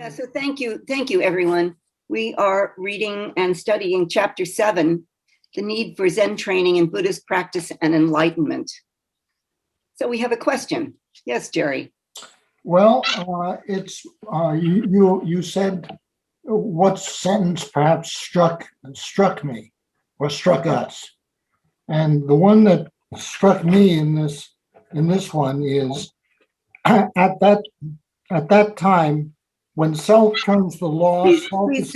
Yeah, so thank you, everyone. We are reading and studying Chapter 7, The Need for Zen Training in Buddhist Practice and Enlightenment. So we have a question. Yes, Jerry. Well, it's you said what sentence perhaps struck me or struck us, and the one that struck me in this one is at that time when self turns the law. Please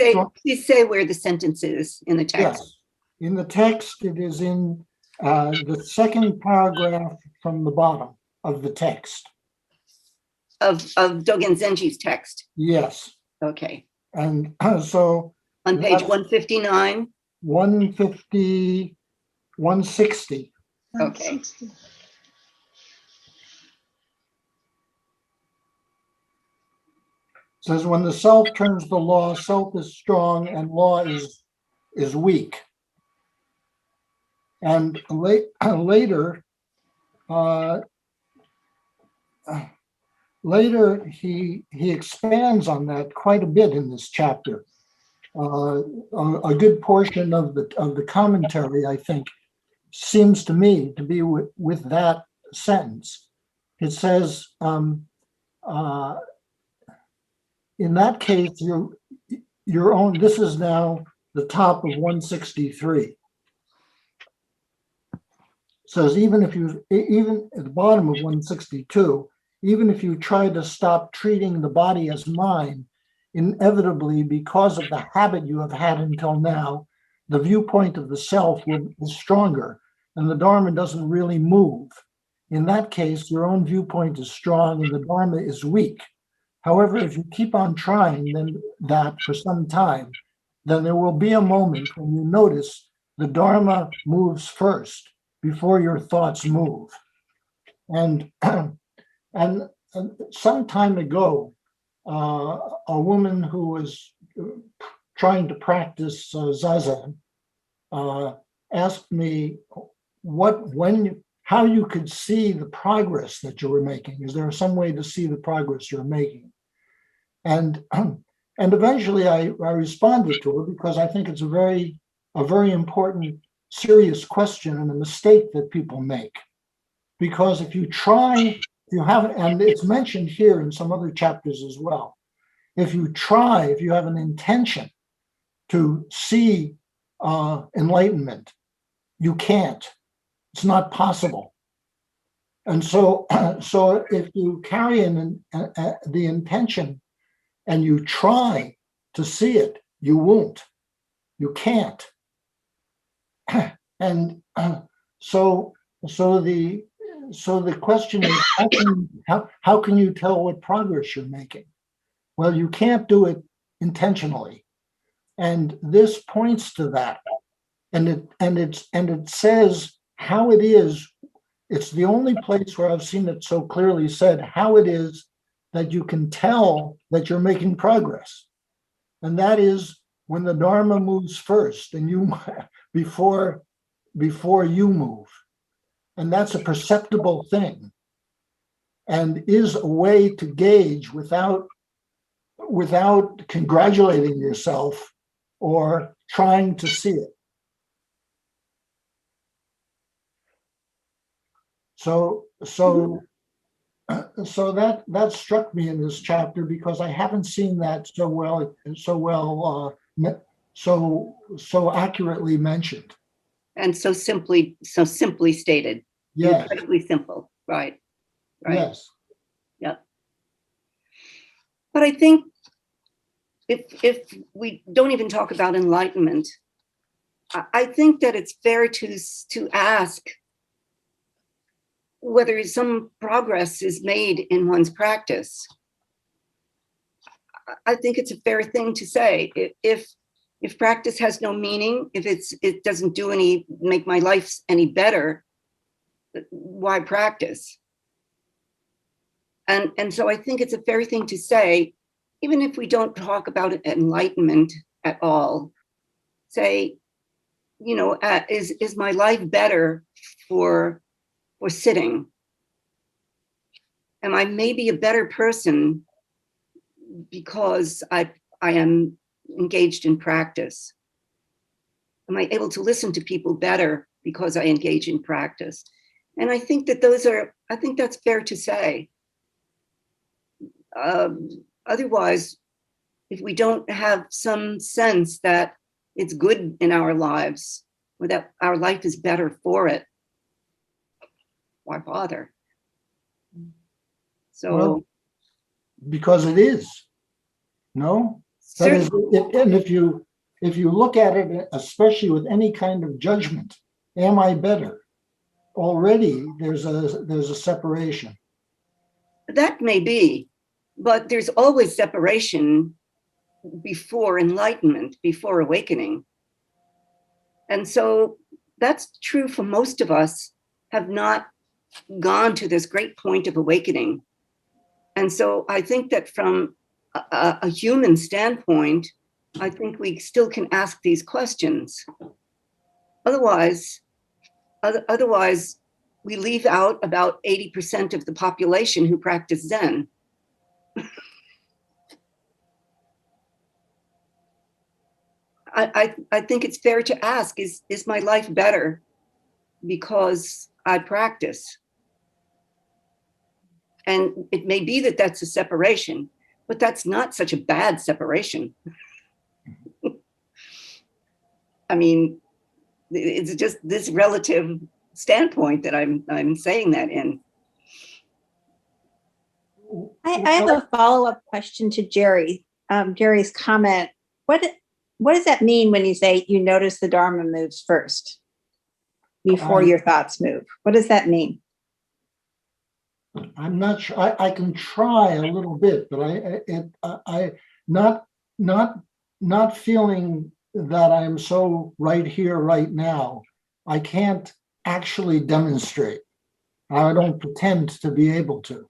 say where the sentence is in the text. Yes, in the text it is in the second paragraph from the bottom of the text. Of Dōgen Zenji's text. Yes. Okay. And so on page 159, 150, 160. Okay. Says when the self turns the law, self is strong and law is weak. And later he expands on that quite a bit in this chapter. A good portion of the commentary, I think, seems to me to be with that sentence. It says, in that case, your own. This is now the top of 163. It says even at the bottom of 162. Even if you try to stop treating the body as mine, inevitably, because of the habit you have had until now, the viewpoint of the self is stronger, and the Dharma doesn't really move. In that case, your own viewpoint is strong and the Dharma is weak. However, if you keep on trying that for some time, then there will be a moment when you notice the Dharma moves first before your thoughts move. And some time ago, a woman who was trying to practice Zazen asked me how you could see the progress that you were making. Is there some way to see the progress you're making? And eventually I responded to her because I think it's a very important, serious question and a mistake that people make. Because if you try, you haven't, and it's mentioned here in some other chapters as well. If you have an intention to see enlightenment, you can't. It's not possible. And so if you carry the intention and you try to see it, you won't. You can't. And so the question is, how can you tell what progress you're making? Well, you can't do it intentionally, and this points to that. And it says how it is. It's the only place where I've seen it so clearly said how it is that you can tell that you're making progress, and that is when the Dharma moves first, and you before you move. And that's a perceptible thing and is a way to gauge without congratulating yourself or trying to see it. So that struck me in this chapter because I haven't seen that so accurately mentioned. And so simply stated. Yes. Incredibly simple. Right. Yes. Yep. But I think if we don't even talk about enlightenment, I think that it's fair to ask whether some progress is made in one's practice. I think it's a fair thing to say. If practice has no meaning, if it doesn't make my life any better, why practice? And so I think it's a fair thing to say, even if we don't talk about enlightenment at all, say, is my life better for sitting? Am I maybe a better person because I am engaged in practice? Am I able to listen to people better because I engage in practice? And I think that I think that's fair to say. Otherwise, if we don't have some sense that it's good in our lives, or that our life is better for it, why bother? So, Well, because it is. No? That is, and if you look at it, especially with any kind of judgment, am I better? Already there's a separation. that may be, but there's always separation before enlightenment, before awakening. And so that's true for most of us, have not gone to this great point of awakening. And so I think that from a human standpoint, I think we still can ask these questions. Otherwise, we leave out about 80% of the population who practice Zen. I think it's fair to ask, is my life better because I practice? And it may be that that's a separation, but that's not such a bad separation. I mean, it's just this relative standpoint that I'm saying that in. I have a follow-up question to Jerry. Jerry's comment. What does that mean when you say you notice the Dharma moves first before your thoughts move? What does that mean? I'm not sure. I can try a little bit, but I not feeling that I'm so right here, right now. I can't actually demonstrate. I don't pretend to be able to.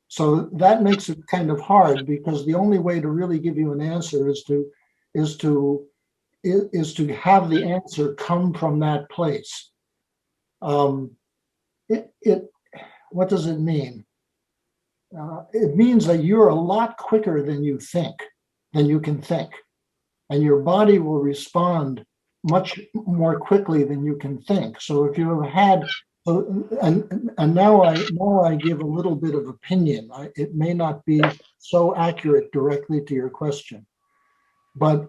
So that makes it kind of hard, because the only way to really give you an answer is to have the answer come from that place. What does it mean? It means that you're a lot quicker than you can think, and your body will respond much more quickly than you can think. So if you have had, and now I give a little bit of opinion. It may not be so accurate directly to your question, but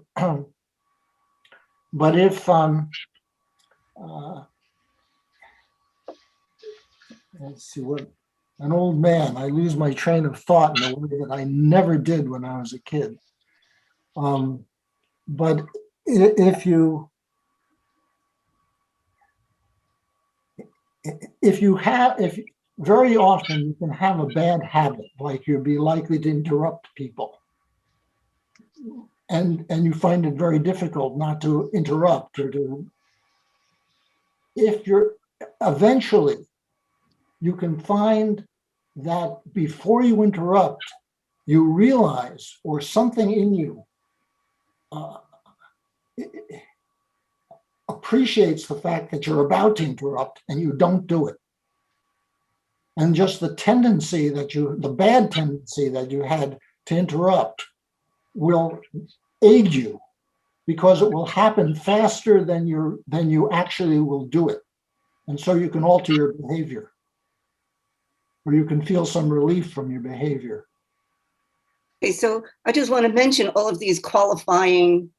if let's see, what an old man, I lose my train of thought in a way that I never did when I was a kid. But if very often you can have a bad habit, like you'll be likely to interrupt people, and you find it very difficult not to interrupt, or to, if you're eventually, you can find that before you interrupt, you realize, or something in you appreciates the fact that you're about to interrupt, and you don't do it. And just the bad tendency that you had to interrupt will aid you, because it will happen faster than you actually will do it. And so you can alter your behavior, or you can feel some relief from your behavior. Okay, so I just want to mention all of these qualifying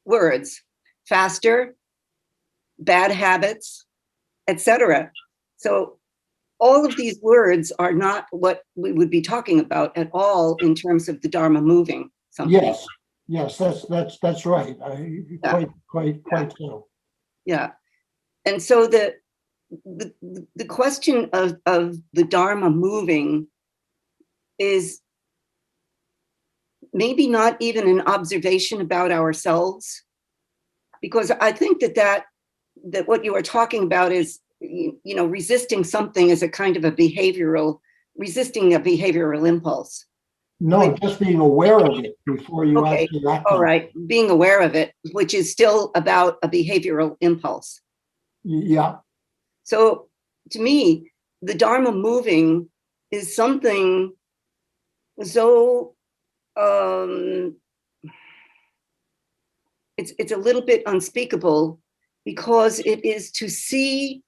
words: faster, bad habits, etc. So all of these words are not what we would be talking about at all in terms of the Dharma moving something. Yes, that's right. Quite so. Yeah, and so the question of the Dharma moving is maybe not even an observation about ourselves, because I think that what you are talking about is, resisting something is a kind of resisting a behavioral impulse. No, just being aware of it before you actually act. All right, being aware of it, which is still about a behavioral impulse. Yeah. So to me, the Dharma moving is something so it's a little bit unspeakable, because it is to see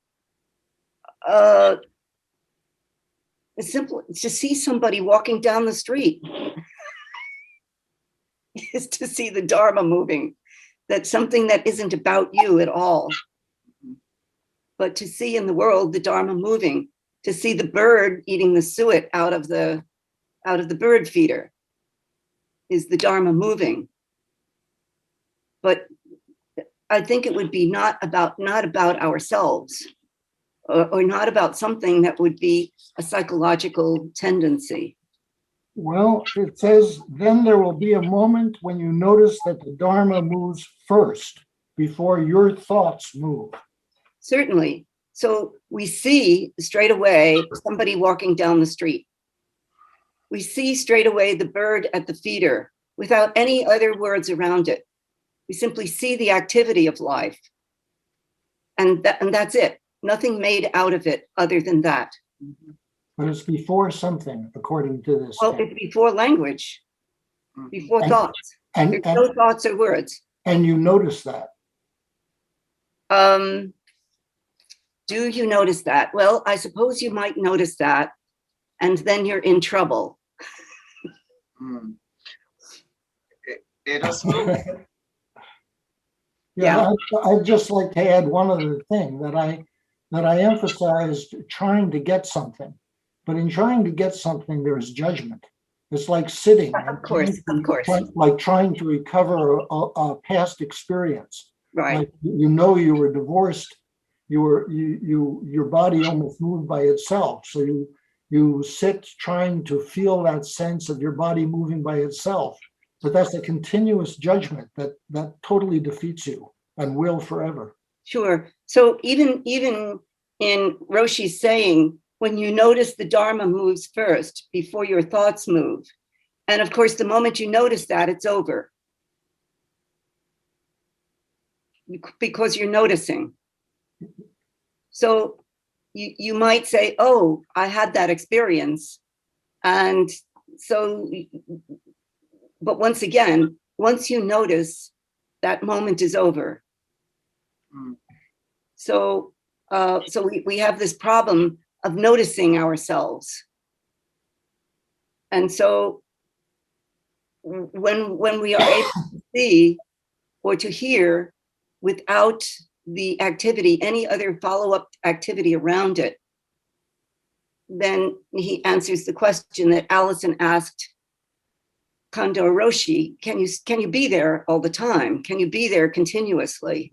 it's simple. It's to see somebody walking down the street. Is to see the Dharma moving. That's something that isn't about you at all. But to see in the world the Dharma moving, to see the bird eating the suet out of the bird feeder, is the Dharma moving. But I think it would be not about ourselves, or not about something that would be a psychological tendency. Well, it says, then there will be a moment when you notice that the Dharma moves first before your thoughts move. Certainly. So we see straight away somebody walking down the street. We see straight away the bird at the feeder without any other words around it. We simply see the activity of life. And that's it. Nothing made out of it other than that. But it's before something, according to this. Well, it's before language, before thoughts. There's no thoughts or words. And you notice that. Do you notice that? Well, I suppose you might notice that, and then you're in trouble. Yeah, I'd just like to add one other thing, that I emphasized trying to get something. But in trying to get something, there is judgment. It's like sitting. Of course. Like trying to recover a past experience. Right. Like, you were divorced. Your body almost moved by itself. So you sit trying to feel that sense of your body moving by itself. But that's a continuous judgment that totally defeats you and will forever. Sure. So even in Roshi's saying, when you notice the Dharma moves first before your thoughts move. And of course, the moment you notice that, it's over. Because you're noticing. So you might say, oh, I had that experience. And so, but once again, once you notice, that moment is over. So we have this problem of noticing ourselves. And so when we are able to see or to hear without the activity, any other follow-up activity around it, then he answers the question that Allison asked Kondo Roshi, can you be there all the time? Can you be there continuously?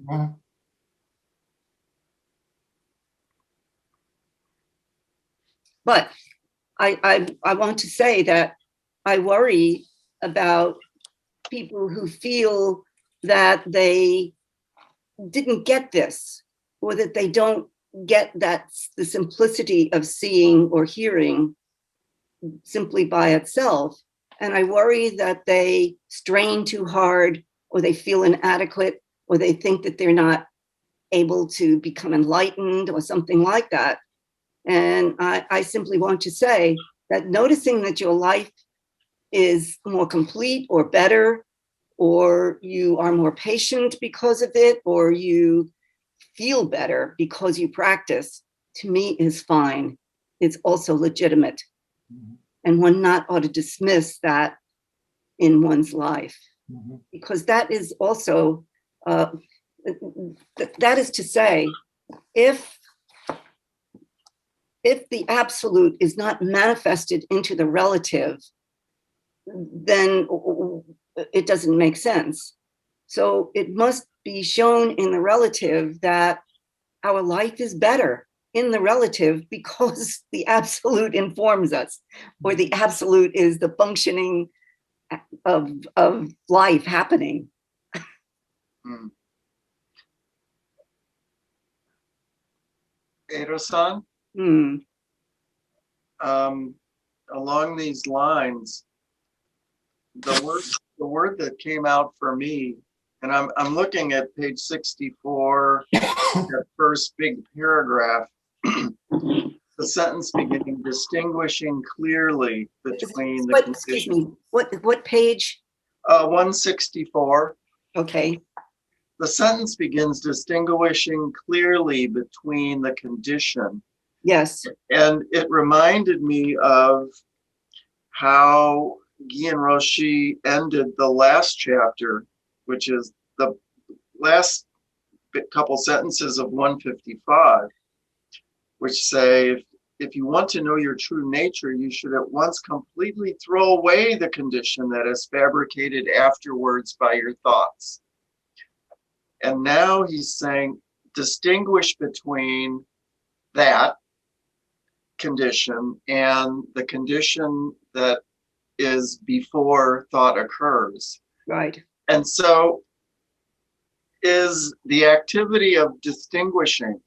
But I want to say that I worry about people who feel that they didn't get this, or that they don't get that the simplicity of seeing or hearing simply by itself. And I worry that they strain too hard, or they feel inadequate, or they think that they're not able to become enlightened or something like that. And I simply want to say that noticing that your life is more complete or better, or you are more patient because of it, or you feel better because you practice, to me is fine. It's also legitimate. And one not ought to dismiss that in one's life, because that is also, that is to say, if the absolute is not manifested into the relative, then it doesn't make sense. So it must be shown in the relative that our life is better in the relative, because the absolute informs us, or the absolute is the functioning of life happening. Edo-san, along these lines, the word that came out for me, and I'm looking at page 64, that first big paragraph. The sentence beginning, distinguishing clearly between the What, excuse conditions. me, what page? 164. Okay, The sentence begins distinguishing clearly between the condition. yes, And it reminded me of how Gien Roshi ended the last chapter, which is the last couple sentences of 155, which say, if you want to know your true nature, you should at once completely throw away the condition that is fabricated afterwards by your thoughts. And now he's saying, distinguish between that condition and the condition that is before thought occurs. right. And so is the activity of distinguishing,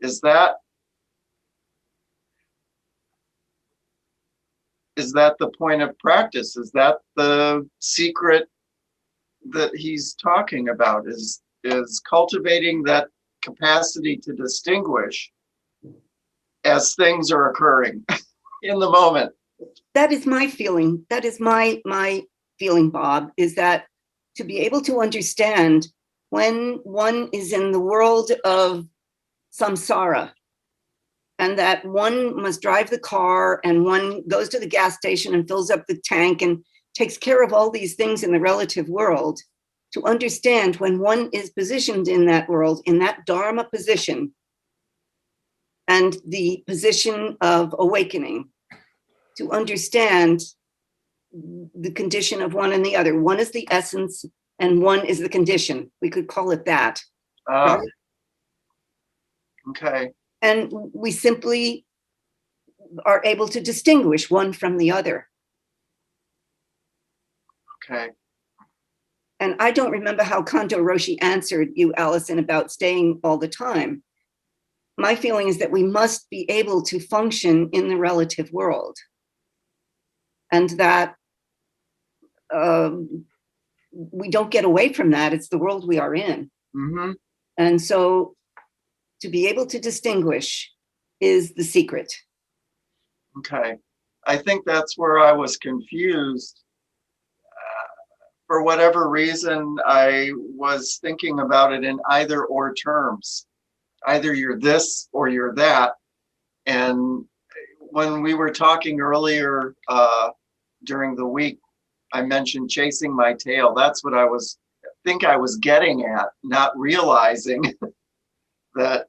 is that the point of practice? Is that the secret that he's talking about, is cultivating that capacity to distinguish as things are occurring in the moment? That is my feeling. That is my feeling, Bob, is that to be able to understand when one is in the world of samsara, and that one must drive the car and one goes to the gas station and fills up the tank and takes care of all these things in the relative world, to understand when one is positioned in that world, in that Dharma position, and the position of awakening, to understand the condition of one and the other. One is the essence and one is the condition. We could call it that. Ah, Right? okay. And we simply are able to distinguish one from the other. Okay. And I don't remember how Kanto Roshi answered you, Allison, about staying all the time. My feeling is that we must be able to function in the relative world, and that we don't get away from that. It's the world we are in. Mm-hmm. And so to be able to distinguish is the secret. Okay. I think that's where I was confused. For whatever reason, I was thinking about it in either or terms. Either you're this or you're that. And when we were talking earlier during the week, I mentioned chasing my tail. That's what I think I was getting at, not realizing that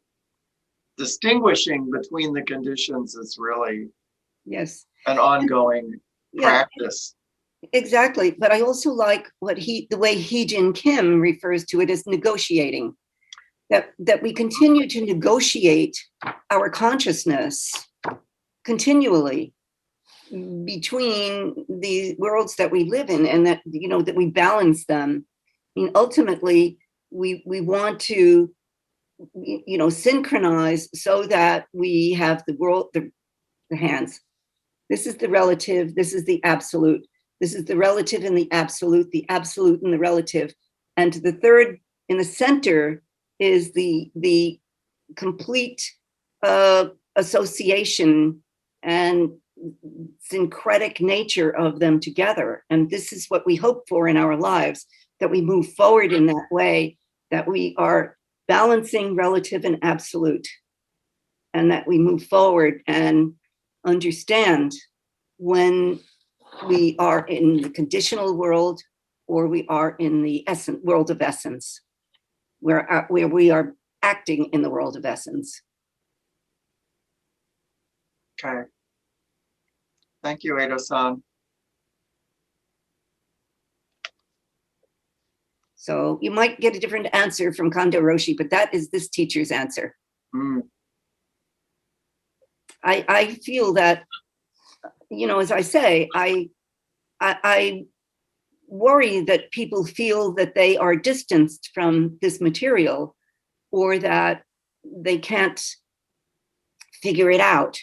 distinguishing between the conditions is really Yes. an ongoing Yeah, practice. exactly. But I also like the way Heejin Kim refers to it as negotiating. That we continue to negotiate our consciousness continually between the worlds that we live in, and that, you know, that we balance them. I mean, ultimately, we want to, you know, synchronize so that we have the world, the hands. This is the relative, this is the absolute. This is the relative and the absolute and the relative. And the third in the center is the complete association and syncretic nature of them together. And this is what we hope for in our lives, that we move forward in that way, that we are balancing relative and absolute, and that we move forward and understand when we are in the conditional world or we are in the world of essence, where we are acting in the world of essence. Okay. Thank you, Edo-san. So you might get a different answer from Kondo Roshi, but that is this teacher's answer. Mm. I feel that, you know, as I say, I worry that people feel that they are distanced from this material, or that they can't figure it out,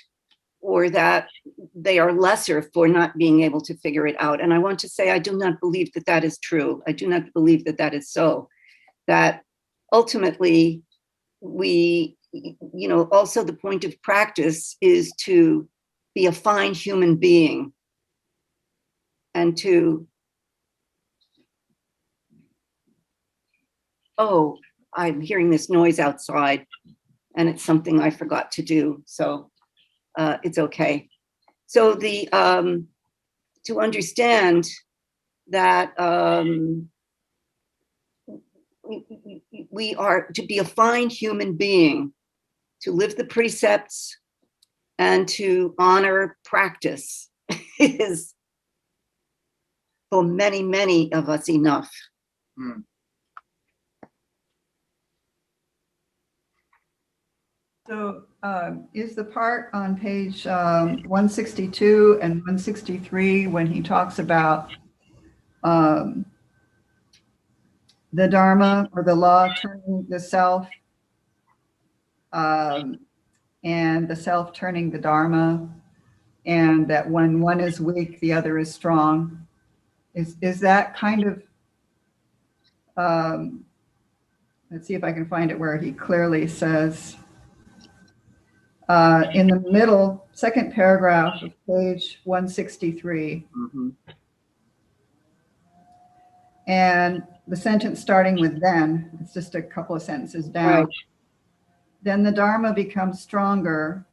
or that they are lesser for not being able to figure it out. And I want to say, I do not believe that that is true. I do not believe that that is so. That ultimately we also the point of practice is to be a fine human being and to, oh, I'm hearing this noise outside and it's something I forgot to do. So it's okay. So to understand that we are to be a fine human being, to live the precepts and to honor practice is for many, many of us enough. Hmm. So is the part on page 162 and 163 when he talks about the Dharma or the law turning the self and the self turning the Dharma, and that when one is weak, the other is strong. Is that kind of, let's see if I can find it where he clearly says, in the middle, second paragraph of page 163, Mm-hmm. and the sentence starting with then, it's just a couple of sentences down. Right. Then the Dharma becomes stronger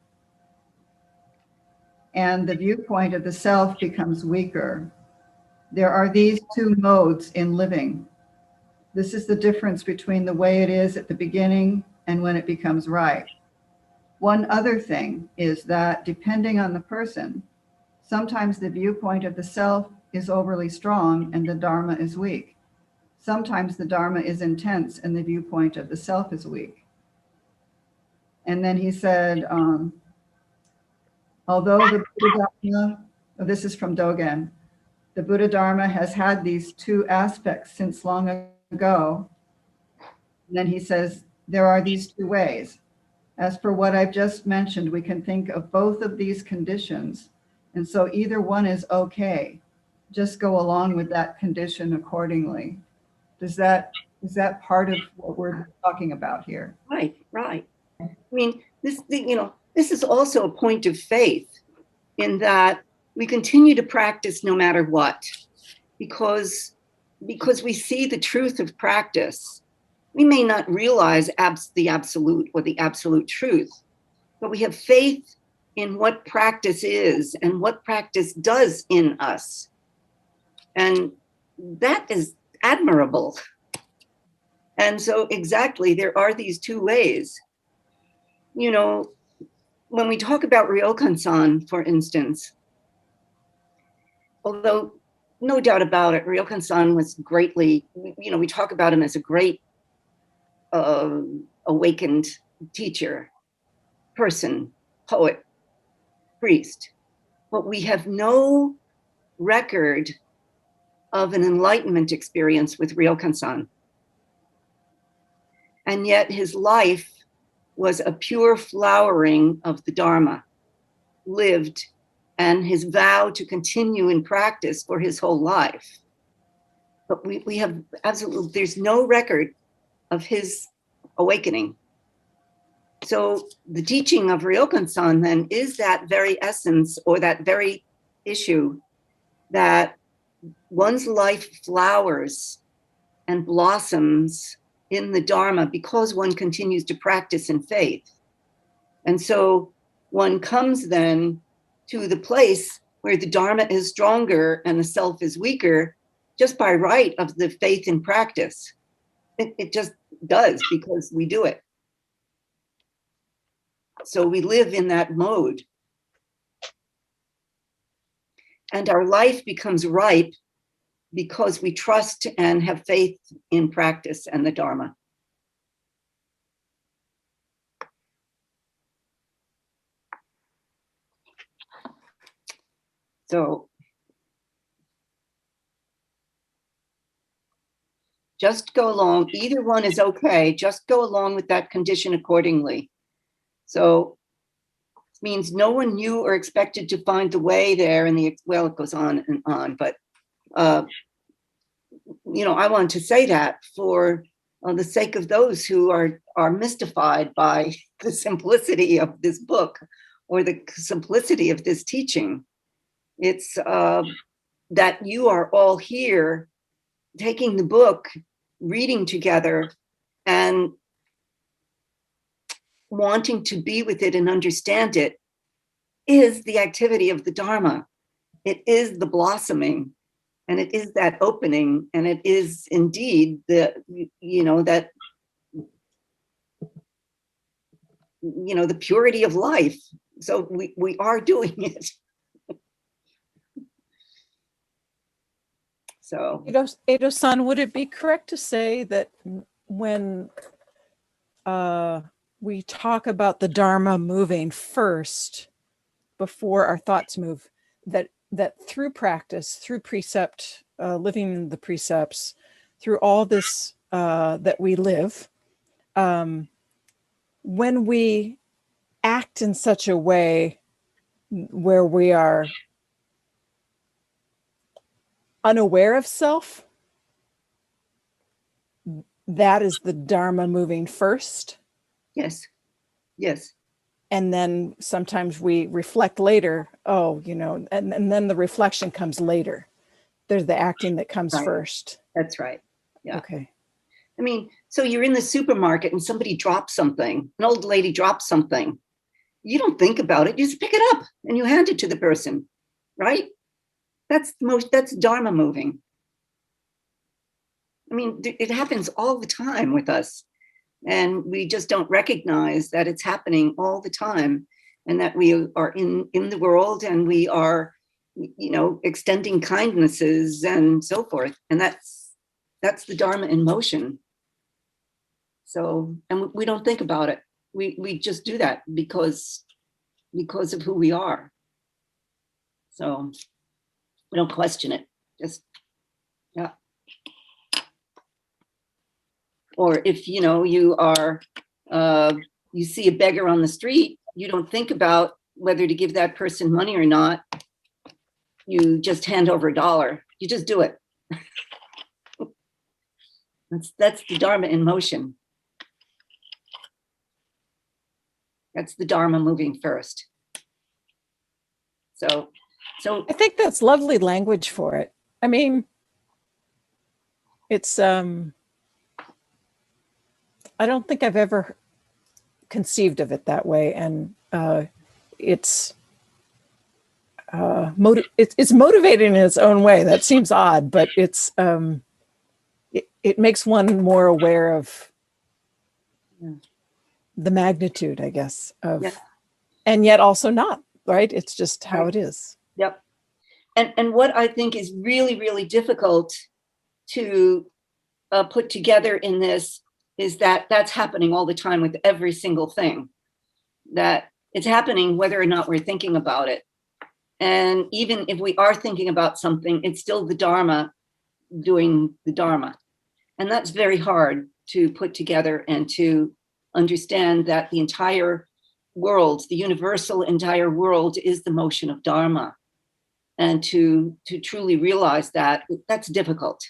and the viewpoint of the self becomes weaker. There are these two modes in living. This is the difference between the way it is at the beginning and when it becomes right. One other thing is that depending on the person, sometimes the viewpoint of the self is overly strong and the Dharma is weak. Sometimes the Dharma is intense and the viewpoint of the self is weak. And then he said, although the Buddha Dharma, this is from Dōgen, the Buddha Dharma has had these two aspects since long ago. And then he says, there are these two ways. As for what I've just mentioned, we can think of both of these conditions. And so either one is okay. Just go along with that condition accordingly. Is that part of what we're talking about here? Right, right. I mean, this is also a point of faith in that we continue to practice no matter what, because we see the truth of practice. We may not realize the absolute or the absolute truth, but we have faith in what practice is and what practice does in us. And that is admirable. And so exactly, there are these two ways. When we talk about Ryokan-san, for instance, although no doubt about it, Ryokan-san was greatly, we talk about him as a great awakened teacher, person, poet, priest, but we have no record of an enlightenment experience with Ryokan-san. And yet his life was a pure flowering of the Dharma, lived, and his vow to continue in practice for his whole life. But we have absolutely, there's no record of his awakening. So the teaching of Ryokan-san then is that very essence or that very issue that one's life flowers and blossoms in the Dharma because one continues to practice in faith. And so one comes then to the place where the Dharma is stronger and the self is weaker just by right of the faith in practice. It just does because we do it. So we live in that mode. And our life becomes ripe because we trust and have faith in practice and the Dharma. So just go along. Either one is okay. Just go along with that condition accordingly. So it means no one knew or expected to find the way there in the, well, it goes on and on, but I want to say that for on the sake of those who are mystified by the simplicity of this book or the simplicity of this teaching. It's that you are all here taking the book, reading together, and wanting to be with it and understand it is the activity of the Dharma. It is the blossoming, and it is that opening, and it is indeed the, that, the purity of life. So we are doing it. So, Edo-san, would it be correct to say that when we talk about the Dharma moving first before our thoughts move, that through practice, through precept, living the precepts, through all this that we live, when we act in such a way where we are unaware of self, that is the Dharma moving first. yes. And then sometimes we reflect later, and then the reflection comes later. There's the acting that comes Right. first. That's right. Yeah. Okay. I mean, so you're in the supermarket and somebody drops something, an old lady drops something. You don't think about it, you just pick it up and you hand it to the person, right? That's Dharma moving. I mean, it happens all the time with us, and we just don't recognize that it's happening all the time, and that we are in the world, and we are, extending kindnesses and so forth, and that's the Dharma in motion. So, and we don't think about it. We just do that because of who we are. So we don't question it. Just, yeah. Or if, you are, you see a beggar on the street, you don't think about whether to give that person money or not. You just hand over $1. You just do it. That's the Dharma in motion. That's the Dharma moving first. So I think that's lovely language for it. I mean, it's, I don't think I've ever conceived of it that way. And it's motivating in its own way. That seems odd, but it's, it makes one more aware of the magnitude, I guess, of, and yet also not, right? It's just how it is. Yep. And what I think is really, really difficult to put together in this is that that's happening all the time with every single thing. That it's happening whether or not we're thinking about it. And even if we are thinking about something, it's still the Dharma doing the Dharma. And that's very hard to put together and to understand that the entire world, the universal entire world, is the motion of Dharma. And to truly realize that, that's difficult.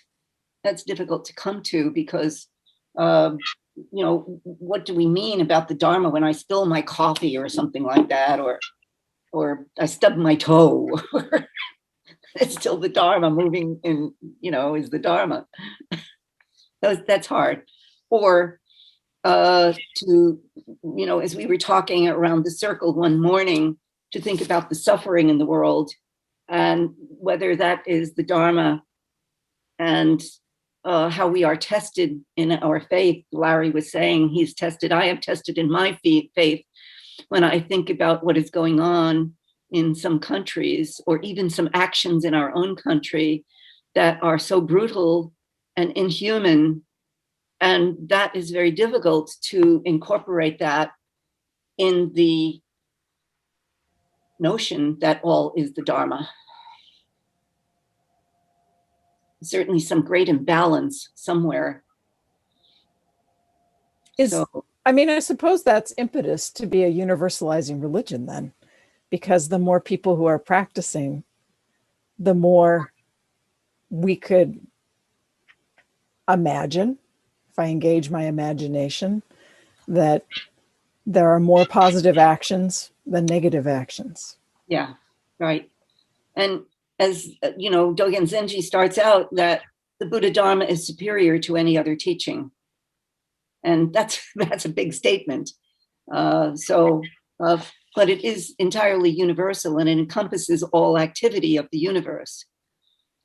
That's difficult to come to because, what do we mean about the Dharma when I spill my coffee or something like that, or I stub my toe? It's still the Dharma moving in, is the Dharma. That's hard. Or to, as we were talking around the circle one morning, to think about the suffering in the world and whether that is the Dharma, and how we are tested in our faith. Larry was saying he's tested. I am tested in my faith when I think about what is going on in some countries, or even some actions in our own country that are so brutal and inhuman. And that is very difficult to incorporate that in the notion that all is the Dharma. Certainly some great imbalance somewhere. I suppose that's impetus to be a universalizing religion then, because the more people who are practicing, the more we could imagine, if I engage my imagination, that there are more positive actions than negative actions. Yeah, right. And as you know, Dōgen Zenji starts out that the Buddha Dharma is superior to any other teaching. And that's a big statement. But it is entirely universal and it encompasses all activity of the universe.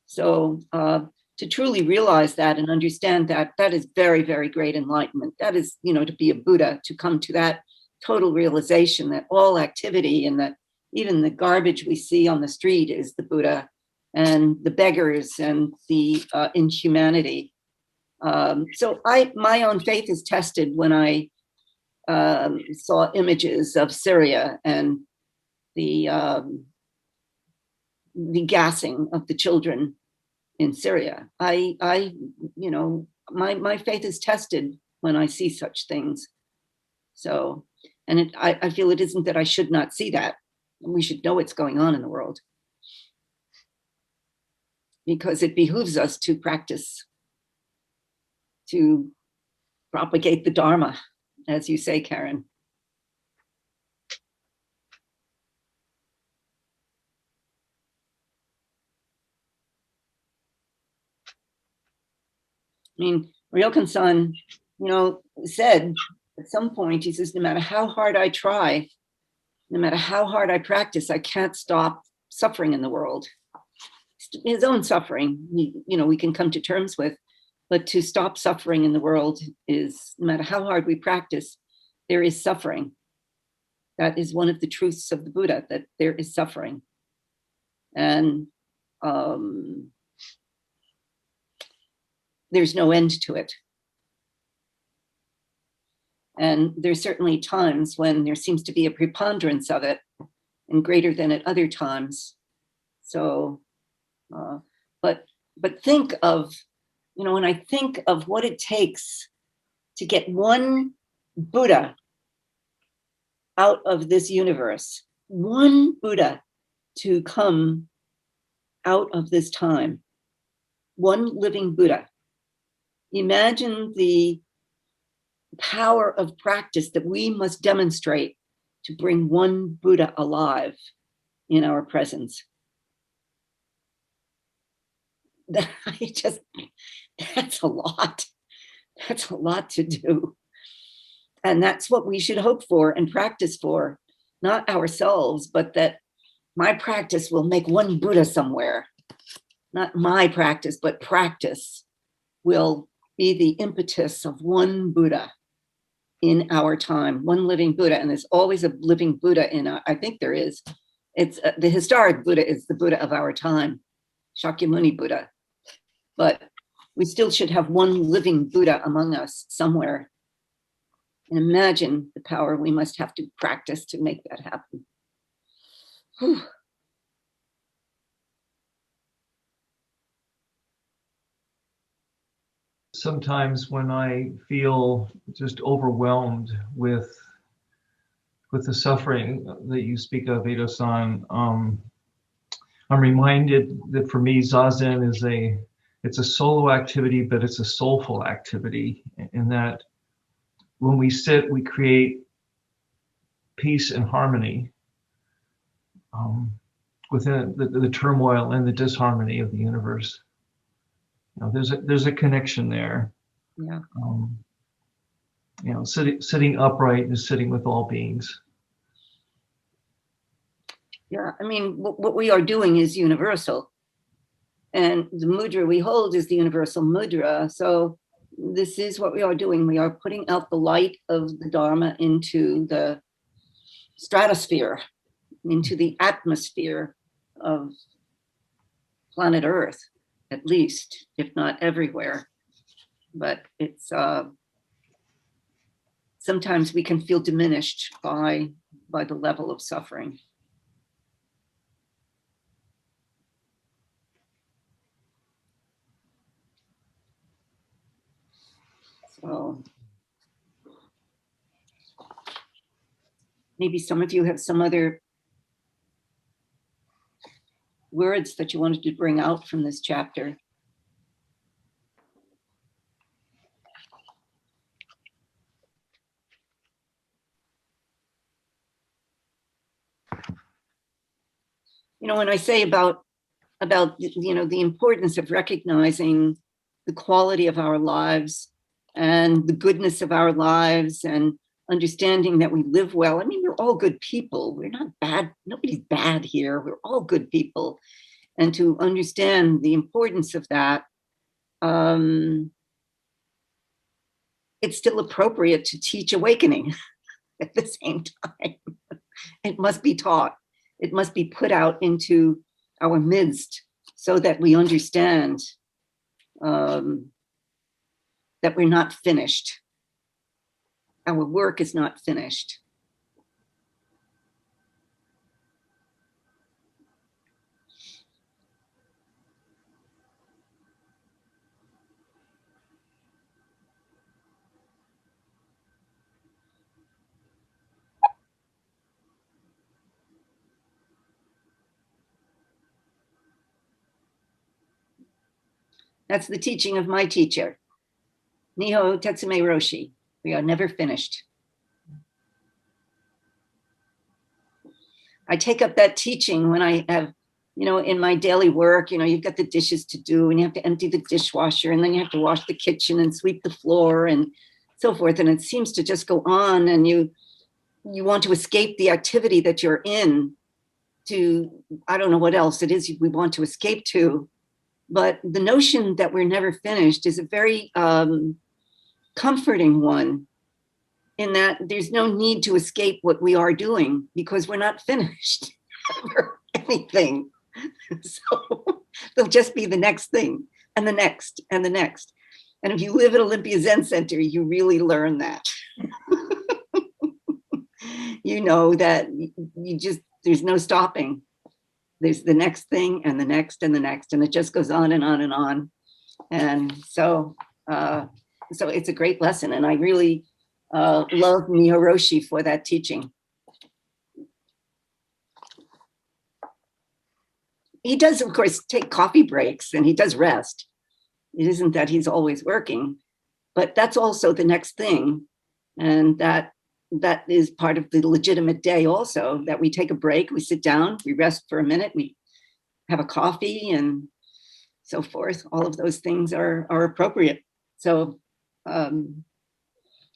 So to truly realize that and understand that, that is very, very great enlightenment. That is, you know, to be a Buddha, to come to that total realization that all activity and that even the garbage we see on the street is the Buddha, and the beggars and the inhumanity. So my own faith is tested when I saw images of Syria and the gassing of the children in Syria. I you know, my faith is tested when I see such things. So, and I feel it isn't that I should not see that. We should know what's going on in the world, because it behooves us to practice, to propagate the Dharma, as you say, Karen. I mean, Ryokan-san, you know, said at some point, he says, no matter how hard I try, no matter how hard I practice, I can't stop suffering in the world. His own suffering, you know, we can come to terms with, but to stop suffering in the world is, no matter how hard we practice, there is suffering. That is one of the truths of the Buddha, that there is suffering. And there's no end to it. And there's certainly times when there seems to be a preponderance of it, and greater than at other times. So, but think of, you know, when I think of what it takes to get one Buddha out of this universe, one Buddha to come out of this time, one living Buddha. Imagine the power of practice that we must demonstrate to bring one Buddha alive in our presence. That's a lot. That's a lot to do. And that's what we should hope for and practice for, not ourselves, but that my practice will make one Buddha somewhere. Not my practice, but practice will be the impetus of one Buddha in our time, one living Buddha. And there's always a living Buddha in I think there is. It's the historic Buddha is the Buddha of our time, Shakyamuni Buddha. But we still should have one living Buddha among us somewhere. And imagine the power we must have to practice to make that happen. Whew. Sometimes when I feel just overwhelmed with the suffering that you speak of, Edo-san, I'm reminded that for me, Zazen is it's a solo activity, but it's a soulful activity, in that when we sit, we create peace and harmony within the turmoil and the disharmony of the universe. You know, there's a connection there. Yeah. You know, sitting upright is sitting with all beings. Yeah, I mean, what we are doing is universal. And the mudra we hold is the universal mudra. So this is what we are doing. We are putting out the light of the Dharma into the stratosphere, into the atmosphere of planet Earth, at least, if not everywhere. But it's sometimes we can feel diminished by the level of suffering. So maybe some of you have some other words that you wanted to bring out from this chapter. When I say about the importance of recognizing the quality of our lives and the goodness of our lives and understanding that we live well. I mean, we're all good people. We're not bad. Nobody's bad here. We're all good people. And to understand the importance of that, it's still appropriate to teach awakening at the same time. It must be taught. It must be put out into our midst so that we understand that we're not finished. Our work is not finished. That's the teaching of my teacher, Nihō Tetsume Roshi. We are never finished. I take up that teaching when I have, in my daily work, you've got the dishes to do and you have to empty the dishwasher and then you have to wash the kitchen and sweep the floor and so forth. And it seems to just go on and you want to escape the activity that you're in to, I don't know what else it is we want to escape to. But the notion that we're never finished is a very comforting one, in that there's no need to escape what we are doing because we're not finished for anything. So there'll just be the next thing and the next and the next. And if you live at Olympia Zen Center, you really learn that. You know that there's no stopping. There's the next thing and the next and the next, and it just goes on and on and on. And so it's a great lesson. And I really love Nihō Roshi for that teaching. He does, of course, take coffee breaks and he does rest. It isn't that he's always working, but that's also the next thing. And that is part of the legitimate day also, that we take a break, we sit down, we rest for a minute, we have a coffee and so forth. All of those things are appropriate. So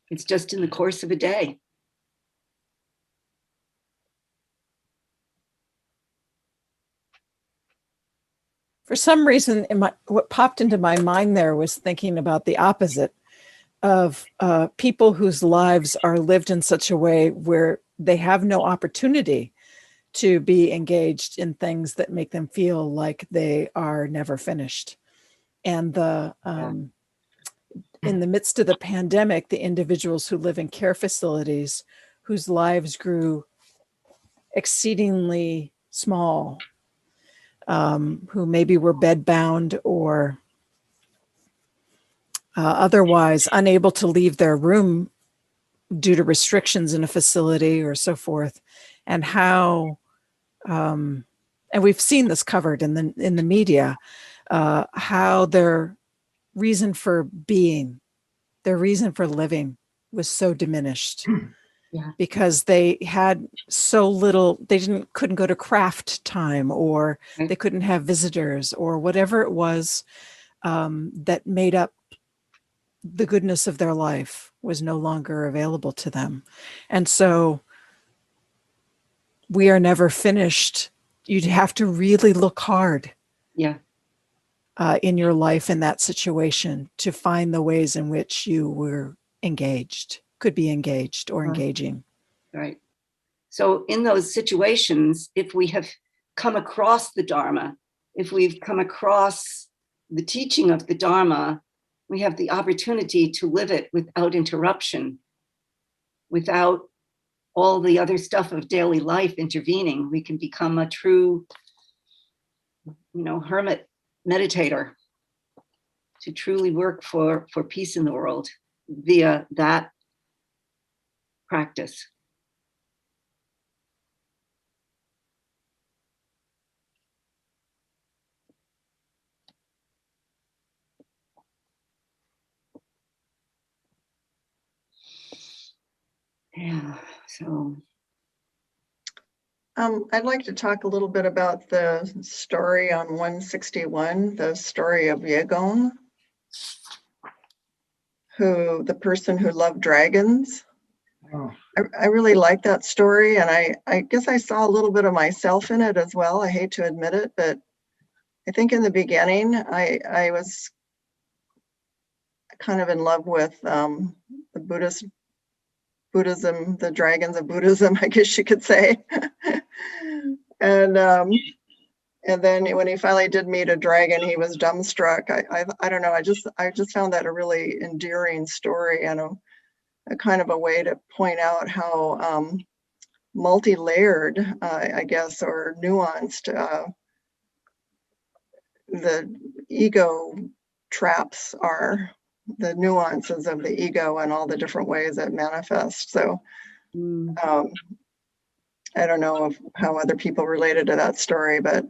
it's just in the course of a day. For some reason, what popped into my mind there was thinking about the opposite of people whose lives are lived in such a way where they have no opportunity to be engaged in things that make them feel like they are never finished. And in the midst of the pandemic, the individuals who live in care facilities whose lives grew exceedingly small, who maybe were bedbound or otherwise unable to leave their room due to restrictions in a facility or so forth, and how, and we've seen this covered in the media, how their reason for being, their reason for living was so diminished. Yeah. Because they had so little, they couldn't go to craft time, or they couldn't have visitors, or whatever it was that made up the goodness of their life was no longer available to them. And so we are never finished. You'd have to really look hard in your life in that situation to find the ways in which you were engaged, could be engaged or engaging. Right. So in those situations, if we have come across the Dharma, if we've come across the teaching of the Dharma, we have the opportunity to live it without interruption, without all the other stuff of daily life intervening. We can become a true, hermit meditator, to truly work for peace in the world via that practice. Yeah, so. I'd like to talk a little bit about the story on 161, the story of Dōgen, the person who loved dragons. Oh, I really like that story, and I guess I saw a little bit of myself in it as well. I hate to admit it, but I think in the beginning, I was kind of in love with the Buddhism, the dragons of Buddhism, I guess you could say. And then when he finally did meet a dragon, he was dumbstruck. I don't know. I just found that a really endearing story, and a kind of a way to point out how multi-layered, I guess, or nuanced the ego traps are, the nuances of the ego and all the different ways it manifests. So I don't know how other people related to that story, but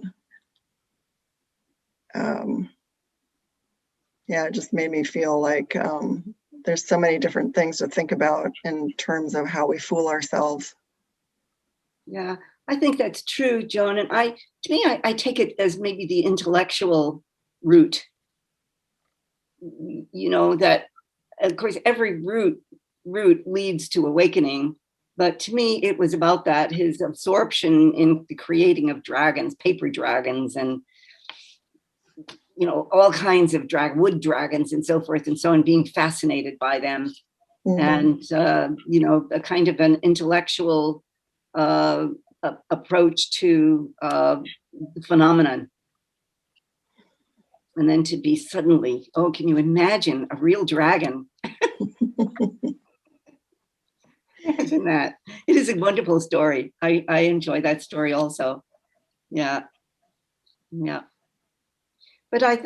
yeah, it just made me feel like there's so many different things to think about in terms of how we fool ourselves. Yeah, I think that's true, Joan. And to me, I take it as maybe the intellectual route. You know, that of course every route leads to awakening, but to me it was about that, his absorption in the creating of dragons, paper dragons, and you know, all kinds of wood dragons and so forth and so on, being fascinated by them. And you know, a kind of an intellectual approach to the phenomenon. And then to be suddenly, oh, can you imagine a real dragon? Imagine that. It is a wonderful story. I enjoy that story also. Yeah. Yeah. But I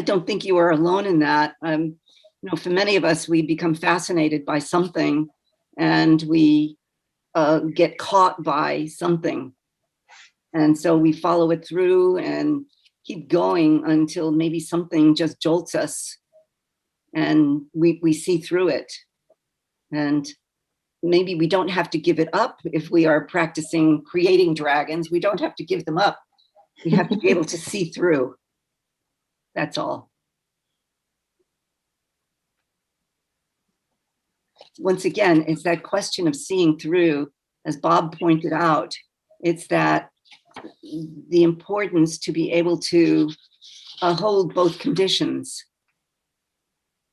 don't think you are alone in that. You know, for many of us, we become fascinated by something, and we get caught by something, and so we follow it through and keep going until maybe something just jolts us, and we see through it, and maybe we don't have to give it up. If we are practicing creating dragons, we don't have to give them up. We have to be able to see through. That's all. Once again, it's that question of seeing through, as Bob pointed out. It's that the importance to be able to hold both conditions.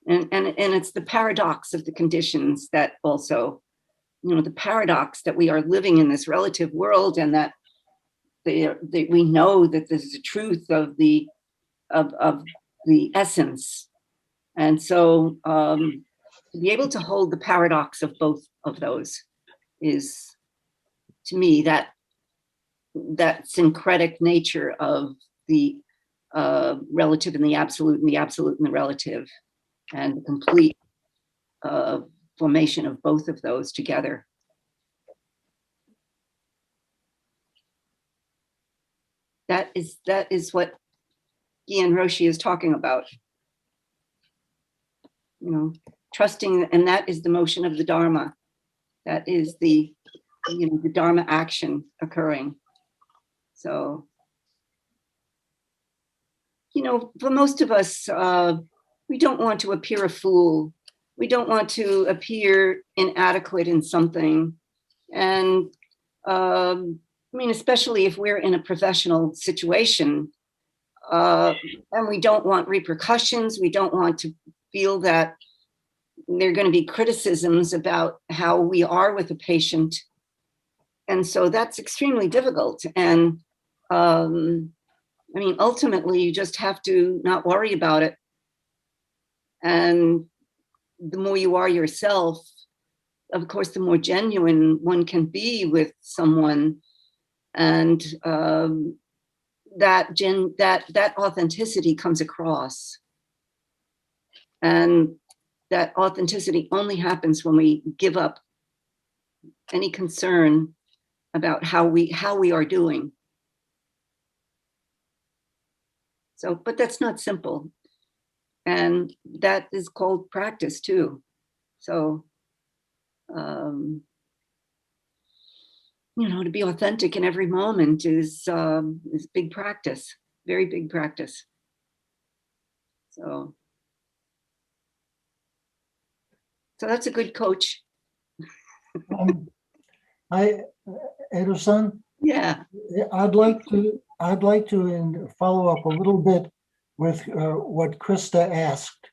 And it's the paradox of the conditions that also, you know, the paradox that we are living in this relative world, and that we know that this is the truth of the essence. And so to be able to hold the paradox of both of those is, to me, that syncretic nature of the relative and the absolute, and the absolute and the relative, and the complete formation of both of those together. That is what Gien Roshi is talking about. You know, trusting, and that is the motion of the Dharma. That is the, you know, the Dharma action occurring. So, you know, for most of us, we don't want to appear a fool. We don't want to appear inadequate in something. And I mean, especially if we're in a professional situation, and we don't want repercussions. We don't want to feel that there are going to be criticisms about how we are with a patient. And so that's extremely difficult. And I mean, ultimately, you just have to not worry about it. And the more you are yourself, of course, the more genuine one can be with someone. And that authenticity comes across. And that authenticity only happens when we give up any concern about how we are doing. So, but that's not simple. And that is called practice too. So to be authentic in every moment is big practice, very big practice. So that's a good coach. Edo-san, Yeah. I'd like to follow up a little bit with what Krista asked,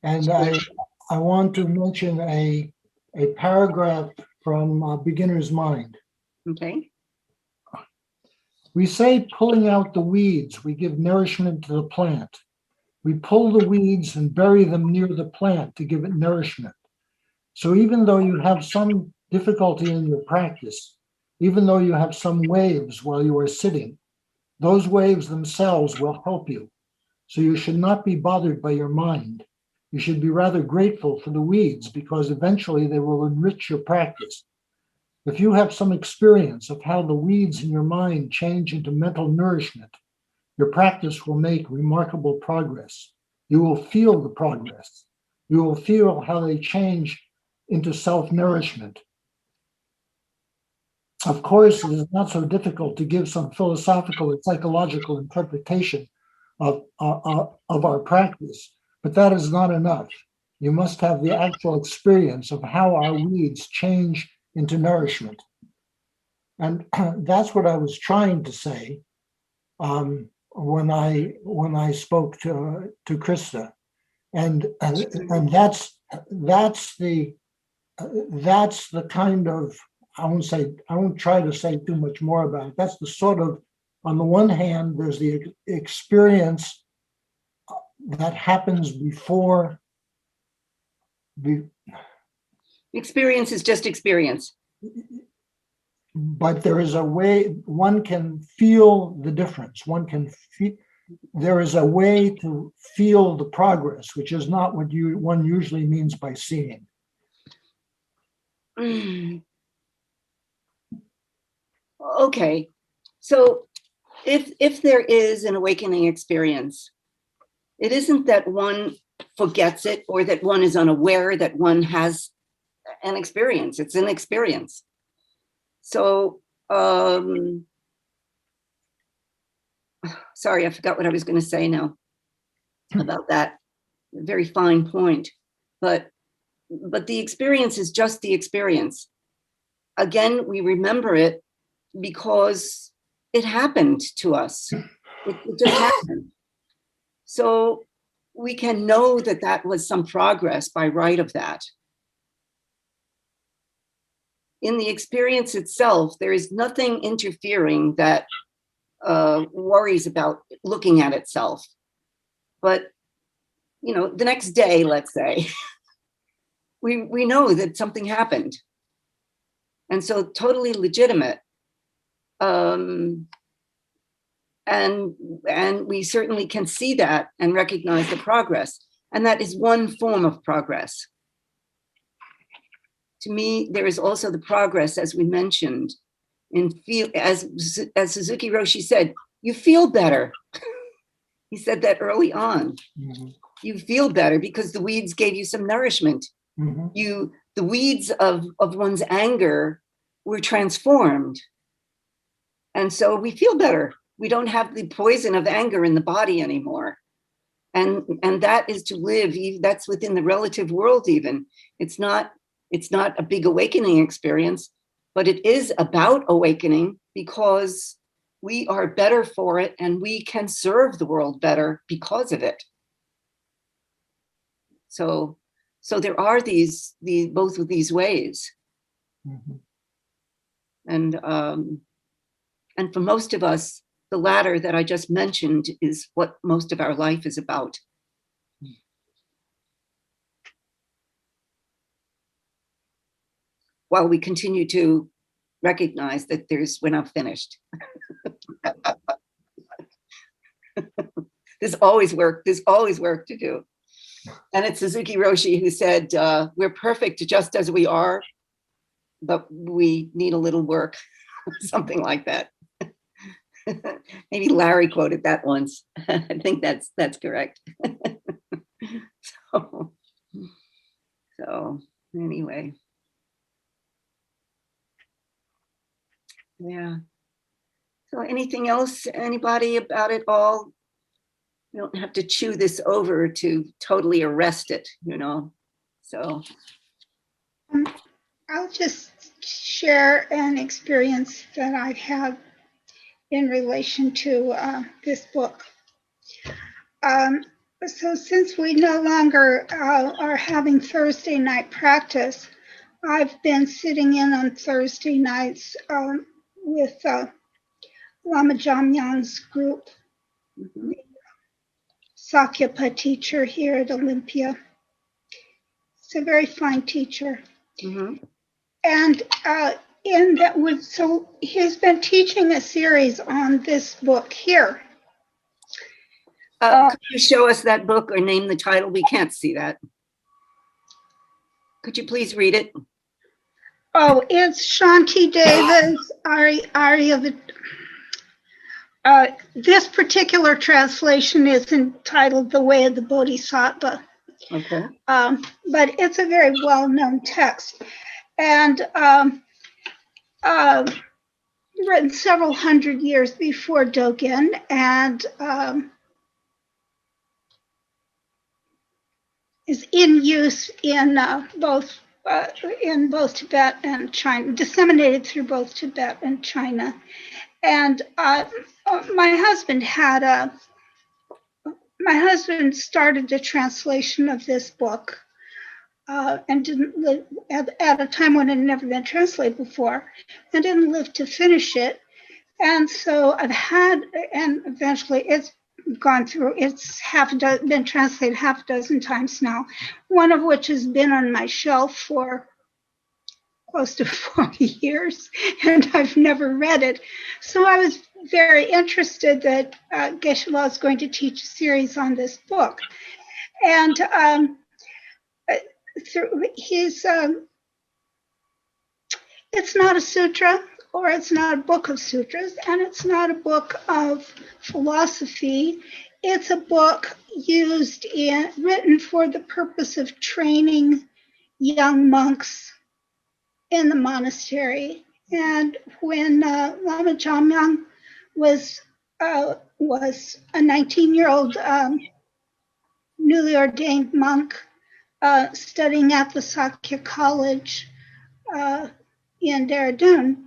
and I want to mention a paragraph from Beginner's Mind. Okay. We say pulling out the weeds, we give nourishment to the plant. We pull the weeds and bury them near the plant to give it nourishment. So even though you have some difficulty in your practice, even though you have some waves while you are sitting, those waves themselves will help you. So you should not be bothered by your mind. You should be rather grateful for the weeds because eventually they will enrich your practice. If you have some experience of how the weeds in your mind change into mental nourishment, your practice will make remarkable progress. You will feel the progress. You will feel how they change into self-nourishment. Of course, it is not so difficult to give some philosophical and psychological interpretation of our practice, but that is not enough. You must have the actual experience of how our weeds change into nourishment. And that's what I was trying to say when I spoke to Krista, and that's the kind of, I won't try to say too much more about it. That's the sort of, on the one hand, there's the experience that happens before. Experience is just experience. But there is a way one can feel the difference. There is a way to feel the progress, which is not what one usually means by seeing. Okay, so if there is an awakening experience, it isn't that one forgets it or that one is unaware that one has an experience. It's an experience. So, sorry, I forgot what I was going to say now about that. Very fine point. But the experience is just the experience. Again, we remember it because it happened to us. It just happened. So we can know that that was some progress by right of that. In the experience itself, there is nothing interfering that worries about looking at itself. But, the next day, let's say, we know that something happened. And so totally legitimate. And we certainly can see that and recognize the progress. And that is one form of progress. To me, there is also the progress, as we mentioned, as Suzuki Roshi said, you feel better. He said that early on. Mm-hmm. You feel better because the weeds gave you some nourishment. Mm-hmm. The weeds of one's anger were transformed. And so we feel better. We don't have the poison of anger in the body anymore. And that is to live, that's within the relative world even. It's not a big awakening experience, but it is about awakening because we are better for it and we can serve the world better because of it. So there are these both of these ways. Mm-hmm. And for most of us, the latter that I just mentioned is what most of our life is about. While we continue to recognize that we're not finished. There's always work to do. And it's Suzuki Roshi who said, we're perfect just as we are, but we need a little work, something like that. Maybe Larry quoted that once. I think that's correct. So anyway. Anything else? Anybody about it all? You don't have to chew this over to totally arrest it, you know? So. I'll just share an experience that I've had in relation to this book. So since we no longer are having Thursday night practice, I've been sitting in on Thursday nights with Lama Jamyang's group, the Sakyapa teacher here at Olympia. It's a very fine teacher. Mm-hmm. And in that was, so he's been teaching a series on this book here. Could you show us that book or name the title? We can't see that. Could you please read it? Oh, it's Shanti Deva's Arya. This particular translation is entitled The Way of the Bodhisattva. Okay. But it's a very well-known text. And written several hundred years before Dōgen, and is in use in both Tibet and China, disseminated through both Tibet and China. And my husband started a translation of this book and didn't live at a time when it had never been translated before, and didn't live to finish it. And so I've had, and eventually it's gone through, it's been translated half a dozen times now, one of which has been on my shelf for close to 40 years, and I've never read it. So I was very interested that Geshe-la is going to teach a series on this book. And it's not a sutra, or it's not a book of sutras, and it's not a book of philosophy. It's a book written for the purpose of training young monks in the monastery. And when Lama Jamyang was a 19-year-old newly ordained monk studying at the Sakya College in Dehradun,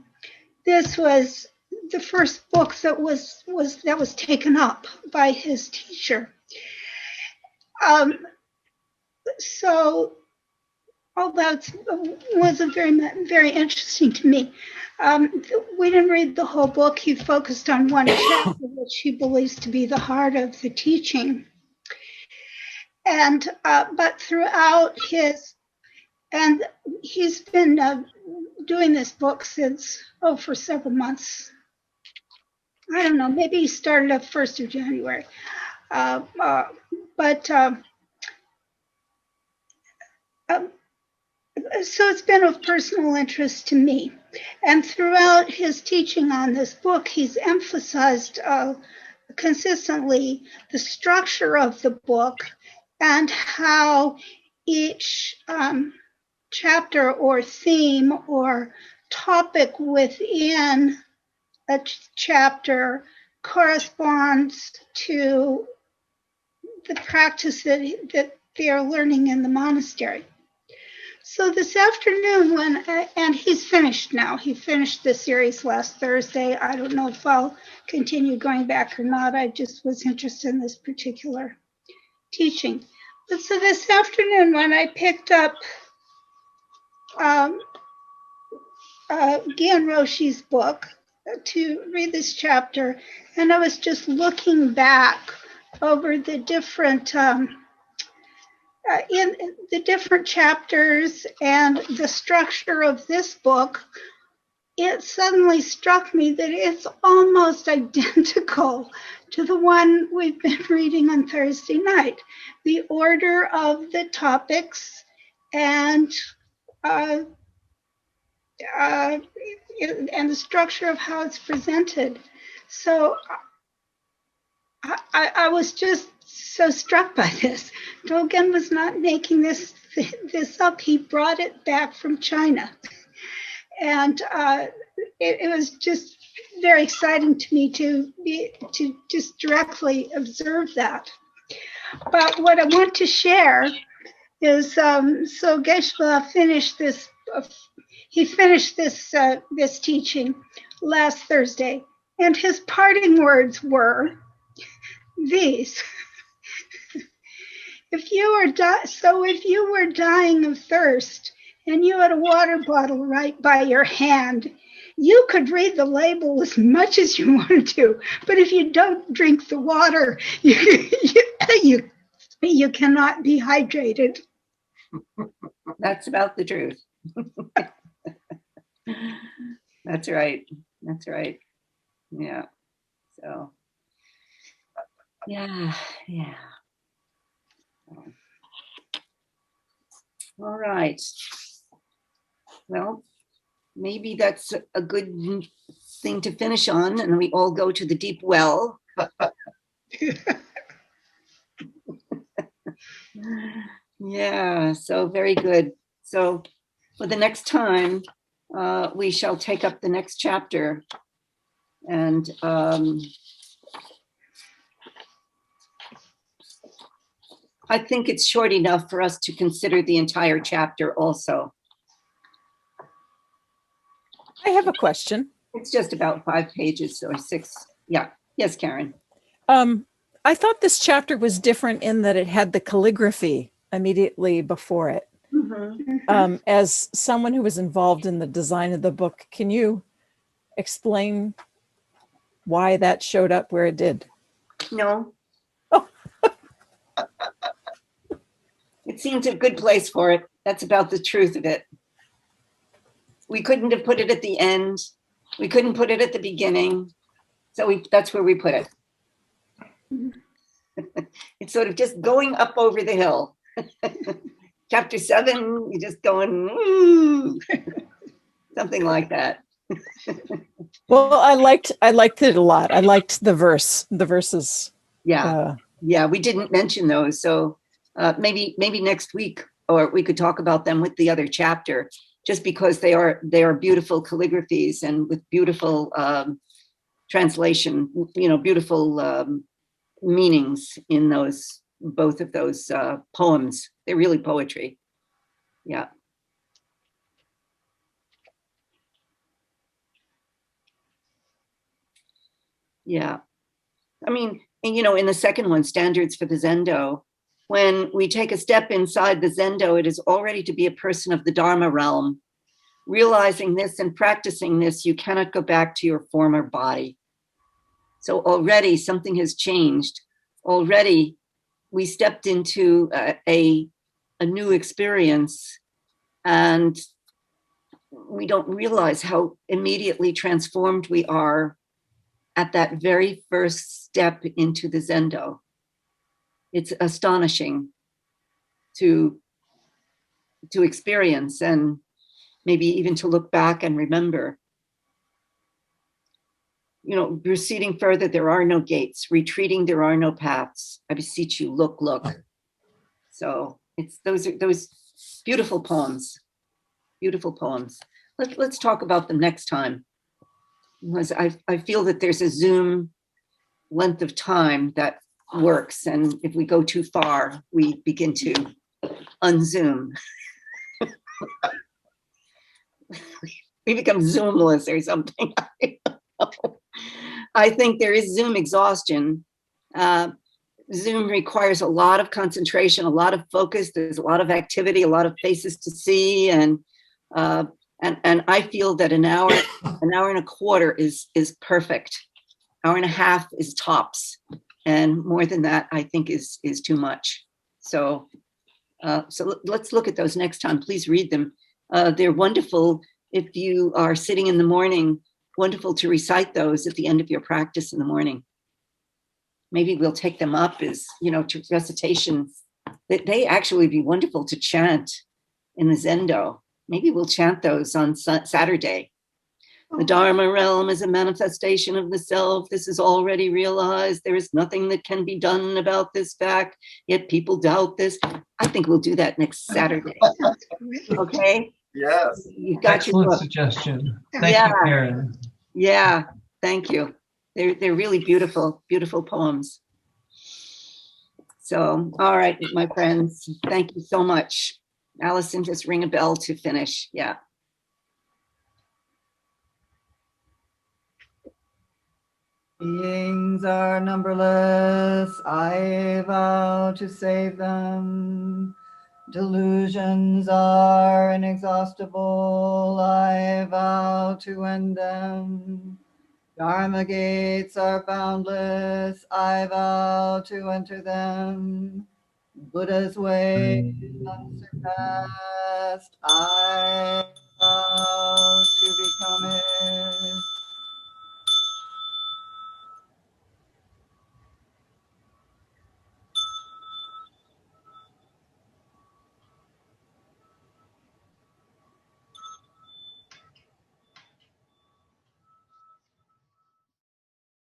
this was the first book that was taken up by his teacher. So although it was very interesting to me. We didn't read the whole book. He focused on one chapter, which he believes to be the heart of the teaching. And but throughout he's been doing this book since, for several months. I don't know, maybe he started up 1st of January. So it's been of personal interest to me. And throughout his teaching on this book, he's emphasized consistently the structure of the book and how each chapter or theme or topic within a chapter corresponds to the practice that they are learning in the monastery. So this afternoon, and he's finished now. He finished the series last Thursday. I don't know if I'll continue going back or not. I just was interested in this particular teaching. But so this afternoon, when I picked up Gien Roshi's book to read this chapter, and I was just looking back over the different in the different chapters and the structure of this book, it suddenly struck me that it's almost identical to the one we've been reading on Thursday night. The order of the topics and the structure of how it's presented. So I was just so struck by this. Dōgen was not making this up. He brought it back from China. And it was just very exciting to me to just directly observe that. But what I want to share is, so Geshe finished this. He finished this teaching last Thursday, and his parting words were these: if you were dying of thirst and you had a water bottle right by your hand, you could read the label as much as you wanted to, but if you don't drink the water, you cannot be hydrated. That's about the truth. That's right. That's right. Yeah. So, yeah. All right. Well, maybe that's a good thing to finish on, and we all go to the deep well. Yeah, so very good. So for the next time, we shall take up the next chapter. And I think it's short enough for us to consider the entire chapter also. I have a question. It's just about 5 pages or 6. Yeah. Yes, Karen. I thought this chapter was different in that it had the calligraphy immediately before it. Mm-hmm. As someone who was involved in the design of the book, can you explain why that showed up where it did? No. It seems a good place for it. That's about the truth of it. We couldn't have put it at the end. We couldn't put it at the beginning. So that's where we put it. It's sort of just going up over the hill. Chapter 7, you're just going, ooh. Something like that. Well, I liked it a lot. I liked the verses. Yeah. Yeah, we didn't mention those. So maybe next week, or we could talk about them with the other chapter, just because they are beautiful calligraphies and with beautiful translation, beautiful meanings in both of those poems. They're really poetry. Yeah. Yeah. I mean, in the second one, Standards for the Zendo, when we take a step inside the Zendo, it is already to be a person of the Dharma realm. Realizing this and practicing this, you cannot go back to your former body. So already something has changed. Already we stepped into a new experience, and we don't realize how immediately transformed we are at that very first step into the Zendo. It's astonishing to experience, and maybe even to look back and remember. Proceeding further, there are no gates. Retreating, there are no paths. I beseech you, look. So it's those beautiful poems. Beautiful poems. Let's talk about them next time, because I feel that there's a Zoom length of time that works, and if we go too far, we begin to unzoom. We become Zoomless or something. I think there is Zoom exhaustion. Zoom requires a lot of concentration, a lot of focus. There's a lot of activity, a lot of faces to see, and I feel that an hour and a quarter is perfect. Hour and a half is tops, and more than that, I think is too much. So let's look at those next time. Please read them. They're wonderful if you are sitting in the morning. Wonderful to recite those at the end of your practice in the morning. Maybe we'll take them up as, to recitation. They actually be wonderful to chant in the Zendo. Maybe we'll chant those on Saturday. The Dharma realm is a manifestation of the self. This is already realized. There is nothing that can be done about this fact, yet people doubt this. I think we'll do that next Saturday. Okay? Yes. You've got Excellent your book. suggestion. Thank you, Karen. Yeah. Thank you. They're really beautiful, beautiful poems. So, all right, my friends, thank you so much. Allison, just ring a bell to finish. Yeah. Beings are numberless, I vow to save them. Delusions are inexhaustible, I vow to end them. Dharma gates are boundless, I vow to enter them. Buddha's way is unsurpassed, I vow to become it.